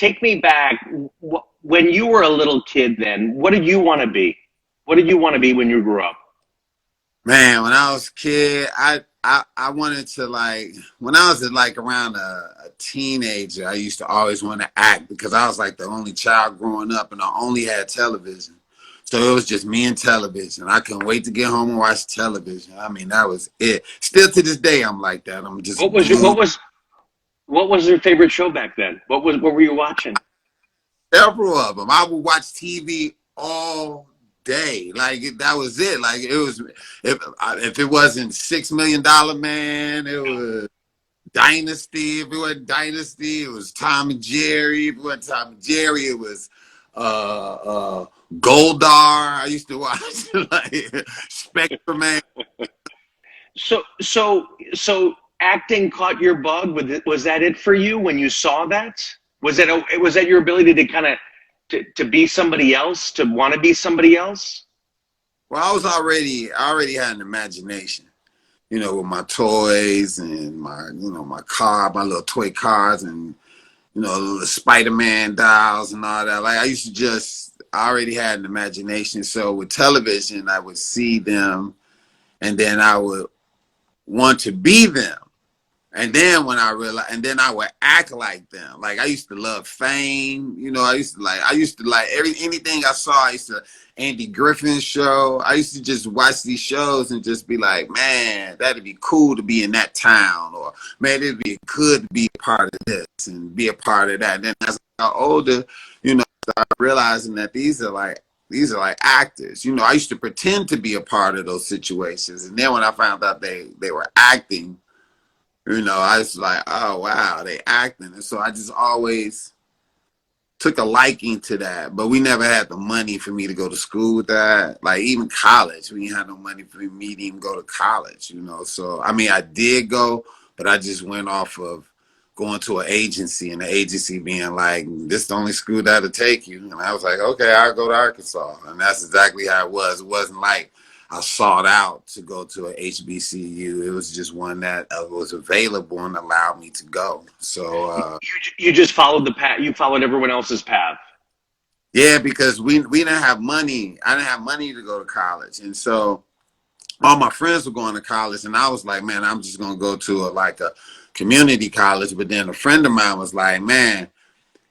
take me back. When you were a little kid, then what did you want to be? What did you want to be when you grew up? Man, when I was a kid, I wanted to like when I was like around a teenager, I used to always want to act because I was like the only child growing up and I only had television. So it was just me and television. I couldn't wait to get home and watch television. I mean, that was it. Still to this day, I'm like that. I'm just What was your, glued. what was your favorite show back then? What were you watching? Several of them. I would watch TV all day. Like that was it. Like it was if it wasn't $6 Million Man, it was Dynasty. If it wasn't Dynasty, it was Tom and Jerry. If it wasn't Tom and Jerry, it was Goldar. I used to watch like Spectrum Man. So acting caught your bug. Was that it for you when you saw that? Was that your ability to kind of to be somebody else, to want to be somebody else? Well, I already had an imagination, with my toys and my car, my little toy cars and, the Spider-Man dolls and all that. Like I already had an imagination. So with television, I would see them and then I would want to be them. And then when I realized, and then I would act like them. Like I used to love Fame, I used to like anything I saw. I used to Andy Griffin's show. I used to just watch these shows and just be like, man, that'd be cool to be in that town, or man, it'd be good to be a part of this and be a part of that. And then as I got older, I started realizing that these are like actors. I used to pretend to be a part of those situations, and then when I found out they were acting. I was like, oh, wow, they acting. And so I just always took a liking to that. But we never had the money for me to go to school with that. Like, even college, we didn't have no money for me to even go to college, So, I mean, I did go, but I just went off of going to an agency and the agency being like, this is the only school that'll take you. And I was like, okay, I'll go to Arkansas. And that's exactly how it was. It wasn't like I sought out to go to a HBCU. It was just one that was available and allowed me to go. So You just followed the path. You followed everyone else's path. yeah, because we didn't have money. I didn't have money to go to college, and so all my friends were going to college, and I was like, man, I'm just gonna go to a community college. But then a friend of mine was like, man,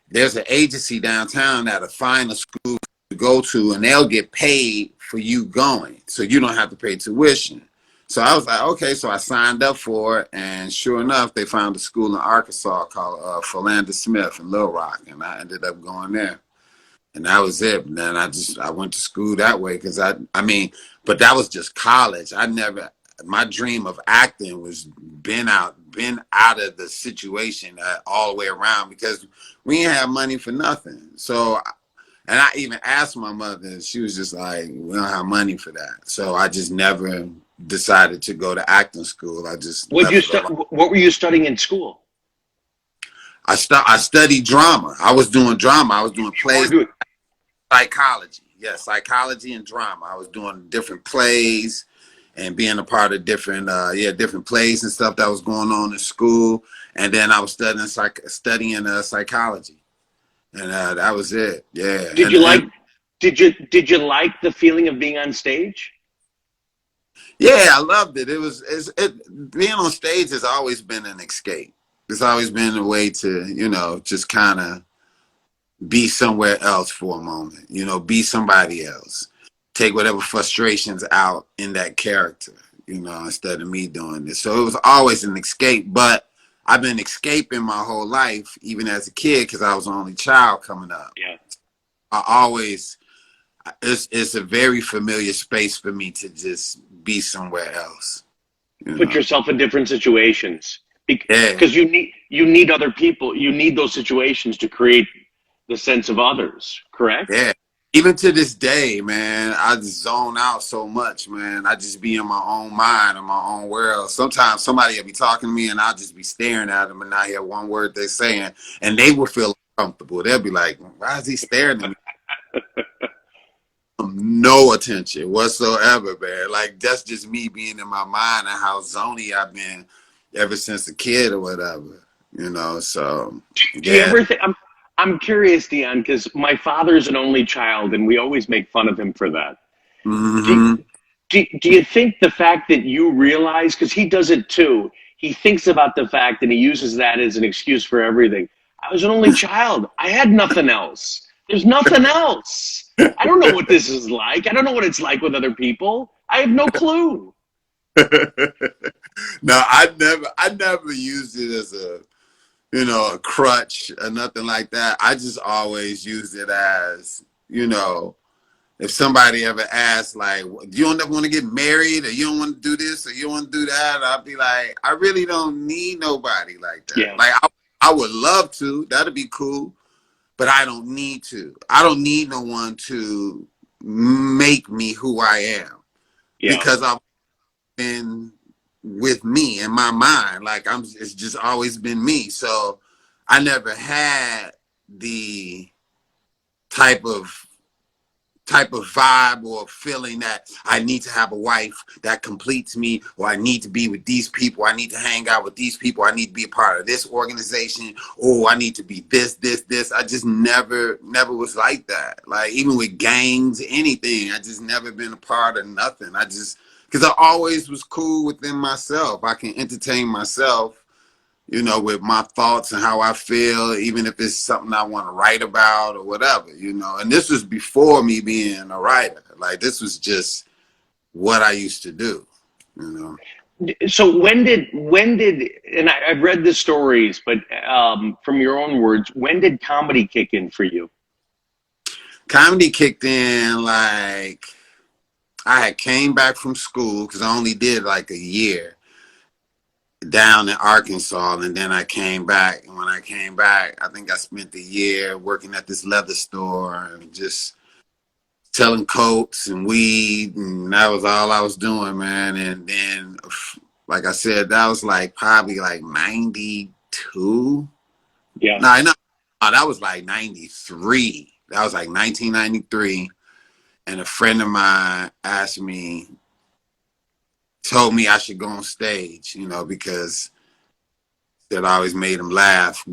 there's an agency downtown that'll find a school to go to, and they'll get paid for you going, so you don't have to pay tuition. So I was like, okay, so I signed up for it, and sure enough, they found a school in Arkansas called Philander Smith in Little Rock, and I ended up going there, and that was it. And then I went to school that way because but that was just college. My dream of acting was been out of the situation all the way around because we didn't have money for nothing. So. And I even asked my mother, and she was just like, we don't have money for that. So I just never decided to go to acting school. I just What were you studying in school? I studied drama. I was doing drama. I was doing plays, psychology. Yes, psychology and drama. I was doing different plays and being a part of different plays and stuff that was going on in school. And then I was studying psychology. And that was it. Yeah. Did you like the feeling of being on stage? Yeah, I loved it. Being on stage has always been an escape. It's always been a way to, just kind of be somewhere else for a moment, be somebody else. Take whatever frustrations out in that character, instead of me doing this. So it was always an escape, but I've been escaping my whole life, even as a kid, because I was the only child coming up. Yeah. It's a very familiar space for me to just be somewhere else. Put yourself in different situations Yeah. because you need other people. You need those situations to create the sense of others. Correct? Yeah. Even to this day, man, I just zone out so much, man. I just be in my own mind, in my own world. Sometimes somebody will be talking to me and I'll just be staring at them and not hear one word they're saying. And they will feel uncomfortable. They'll be like, why is he staring at me? No attention whatsoever, man. Like, that's just me being in my mind and how zony I've been ever since a kid or whatever, so. Do you ever think, I'm curious, Deon, because my father's an only child, and we always make fun of him for that. Do, Hmm. do you think the fact that you realize, because he does it too, he thinks about the fact and he uses that as an excuse for everything. I was an only child. I had nothing else. There's nothing else. I don't know what this is like. I don't know what it's like with other people. I have no clue. No, I never used it as a, a crutch or nothing like that. I just always used it as, if somebody ever asks, like, you don't ever want to get married, or you don't want to do this, or you don't want to do that, I'll be like, I really don't need nobody like that. Yeah, Like, I would love to. That'd be cool. But I don't need to. I don't need no one to make me who I am, yeah. because I've been with me in my mind. Like, it's just always been me. So I never had the type of vibe or feeling that I need to have a wife that completes me, or I need to be with these people, I need to hang out with these people, I need to be a part of this organization, or I need to be this. I just never was like that. Like, even with gangs, anything, I just never been a part of nothing. Because I always was cool within myself. I can entertain myself, with my thoughts and how I feel, even if it's something I want to write about or whatever. And this was before me being a writer. Like, this was just what I used to do. So when did and I've read the stories, but from your own words, when did comedy kick in for you? Comedy kicked in, like, I had came back from school, because I only did like a year down in Arkansas, and then I came back. And when I came back, I think I spent a year working at this leather store and just selling coats and weed, and that was all I was doing, man. And then, like I said, that was like probably like 92. Yeah. No, no, that was like 93. That was like 1993. And a friend of mine told me I should go on stage, because that always made him laugh.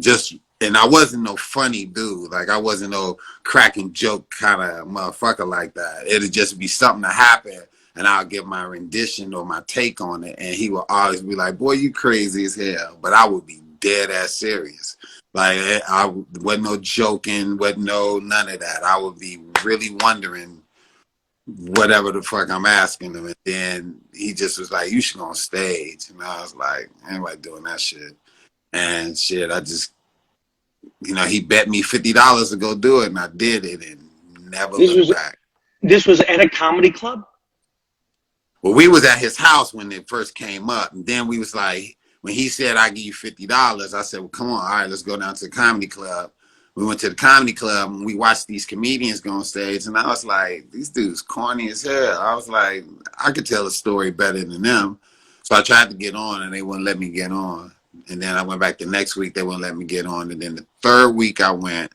And I wasn't no funny dude. Like, I wasn't no cracking joke kind of motherfucker like that. It'd just be something to happen, and I'll give my rendition or my take on it, and he would always be like, "Boy, you crazy as hell," but I would be dead ass serious. Like, I wasn't no joking, wasn't no none of that. I would be really wondering whatever the fuck I'm asking him, and then he just was like, "You should go on stage," and I was like, "Anybody doing that shit?" And shit, I just, he bet me $50 to go do it, and I did it, and never This looked was back. this was at a comedy club? Well, we was at his house when it first came up, and then we was like, when he said I give you $50, I said, well, come on, all right, let's go down to the comedy club. We went to the comedy club and we watched these comedians go on stage, and I was like, these dudes corny as hell. I was like, I could tell a story better than them. So I tried to get on, and they wouldn't let me get on. And then I went back the next week, they wouldn't let me get on. And then the third week I went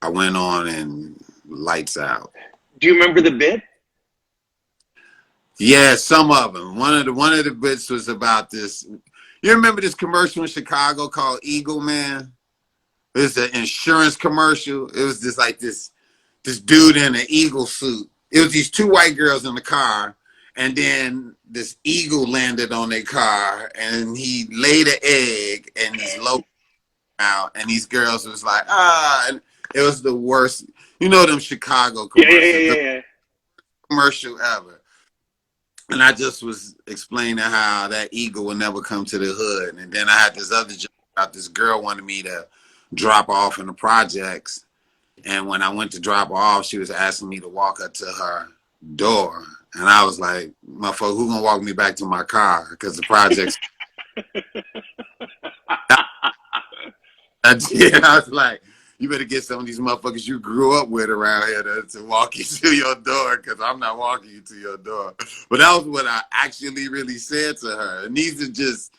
on, and lights out. Do you remember the bit? Yeah, some of them. One of the bits was about this. You remember this commercial in Chicago called Eagle Man? It was an insurance commercial. It was just like this dude in an eagle suit. It was these two white girls in the car, and then this eagle landed on their car, and he laid an egg, and his logo out, and these girls was like, and it was the worst. Them Chicago Yeah, yeah, commercials, yeah, the yeah. commercial ever. And I just was explaining how that eagle would never come to the hood. And then I had this other joke about this girl wanted me to drop off in the projects. And when I went to drop her off, she was asking me to walk her to her door. And I was like, motherfucker, who gonna walk me back to my car? Because the projects. I was like, you better get some of these motherfuckers you grew up with around here to walk you to your door, because I'm not walking you to your door. But that was what I actually really said to her. And these are just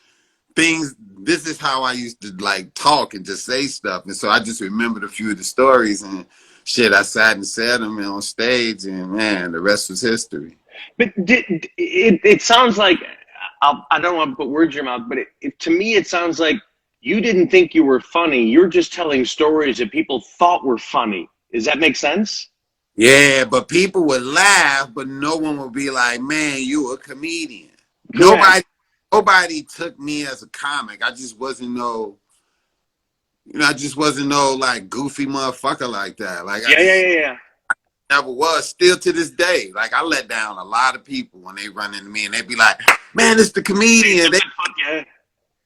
things. This is how I used to like talk and just say stuff. And so I just remembered a few of the stories, and shit, I sat and said them on stage, and man, the rest was history. But it sounds like I don't want to put words in your mouth, but to me it sounds like you didn't think you were funny. You're just telling stories that people thought were funny. Does that make sense? Yeah, but people would laugh, but no one would be like, "Man, you a comedian." Correct. Nobody took me as a comic. I just wasn't no, I just wasn't no like goofy motherfucker like that. Like I Yeah, yeah, yeah, yeah. never was. Still to this day, like I let down a lot of people when they run into me and they be like, "Man, it's the Hey, comedian." took the fuck, yeah.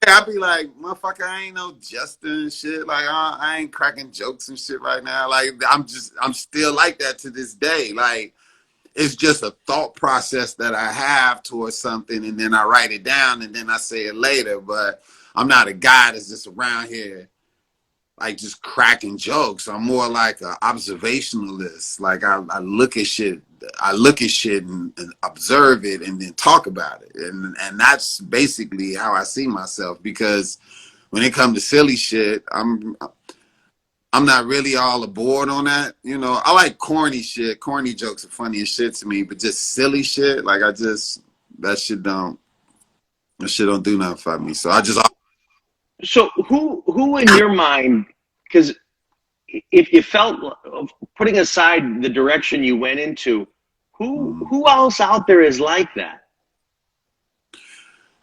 I'll be like, "Motherfucker, I ain't no Justin and shit. Like I ain't cracking jokes and shit right now. Like I'm still like that to this day. Like it's just a thought process that I have towards something, and then I write it down, and then I say it later. But I'm not a guy that's just around here like just cracking jokes. I'm more like an observationalist. Like I look at shit, and observe it, and then talk about it, and that's basically how I see myself. Because when it comes to silly shit, I'm not really all aboard on that. You know, I like corny shit. Corny jokes are funny as shit to me, but just silly shit, like that shit don't do nothing for me. So I just So who in your mind, because if you felt, putting aside the direction you went into, who else out there is like that?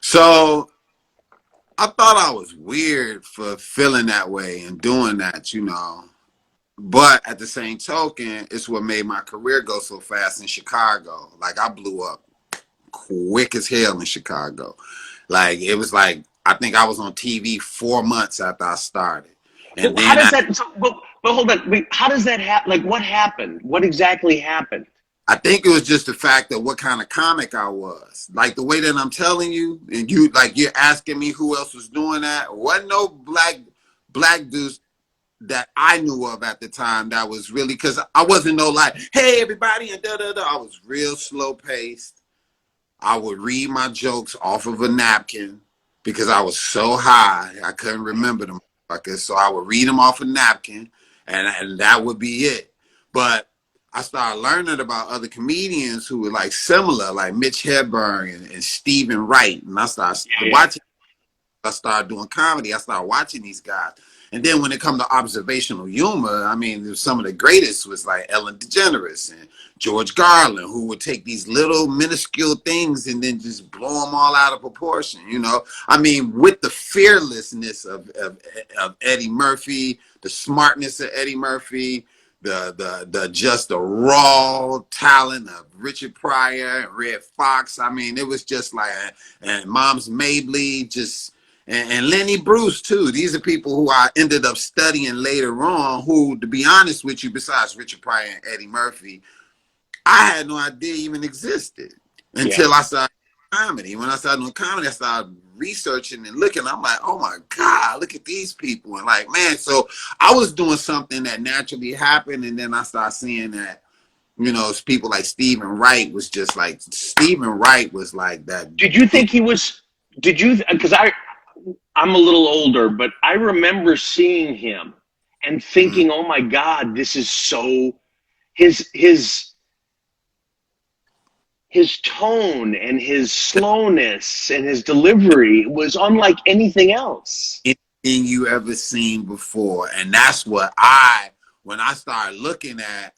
so I thought I was weird for feeling that way and doing that, you know. But at the same token, it's what made my career go so fast in Chicago. Like I blew up quick as hell in Chicago. Like it was like I think I was on TV 4 months after I started, Well, and how then does that? So, but hold on. Wait, how does that happen? Like, what happened? What exactly happened? I think it was just the fact that what kind of comic I was. Like the way that I'm telling you, and you're asking me who else was doing that. Wasn't no black dudes that I knew of at the time that was really, because I wasn't no like, hey everybody, and da da da. I was real slow paced. I would read my jokes off of a napkin because I was so high I couldn't remember them. So I would read them off a napkin, and that would be it. But I started learning about other comedians who were like similar, like Mitch Hedberg and Stephen Wright, and I started Yeah, yeah. watching. I started doing comedy. I started watching these guys. And then when it comes to observational humor, I mean, some of the greatest was like Ellen DeGeneres and George Carlin, who would take these little minuscule things and then just blow them all out of proportion, you know? I mean, with the fearlessness of Eddie Murphy, the smartness of Eddie Murphy, the just the raw talent of Richard Pryor and Red Fox. I mean, it was just like, and Moms Mabley, just and Lenny Bruce too. These are people who I ended up studying later on, who, to be honest with you, besides Richard Pryor and Eddie Murphy, I had no idea even existed Yeah. until I started comedy. When I started doing comedy, I started researching and looking. I'm like, oh my God, look at these people. And like, man, so I was doing something that naturally happened. And then I started seeing that, you know, it's people like Stephen Wright was like that. Did you think he was? Did you? Because I'm a little older, but I remember seeing him and thinking, "Oh my God, this is so." His tone and his slowness and his delivery was unlike anything else. Anything you ever seen before. And that's what when I started looking at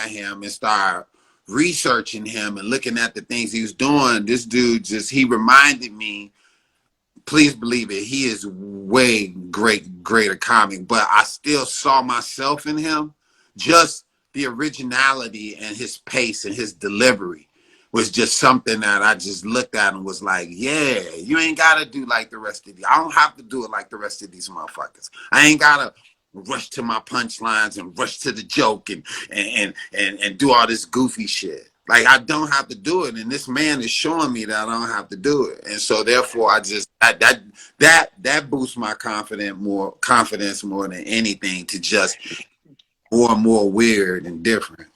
him and started researching him and looking at the things he was doing, this dude he reminded me, please believe it, he is way greater comic, but I still saw myself in him. Just the originality and his pace and his delivery was just something that I just looked at and was like, yeah, you ain't gotta do like the rest of these. I don't have to do it like the rest of these motherfuckers. I ain't gotta rush to my punchlines and rush to the joke and do all this goofy shit. Like I don't have to do it, and this man is showing me that I don't have to do it, and so therefore I just that boosts my confidence more than anything, to just more and more weird and different.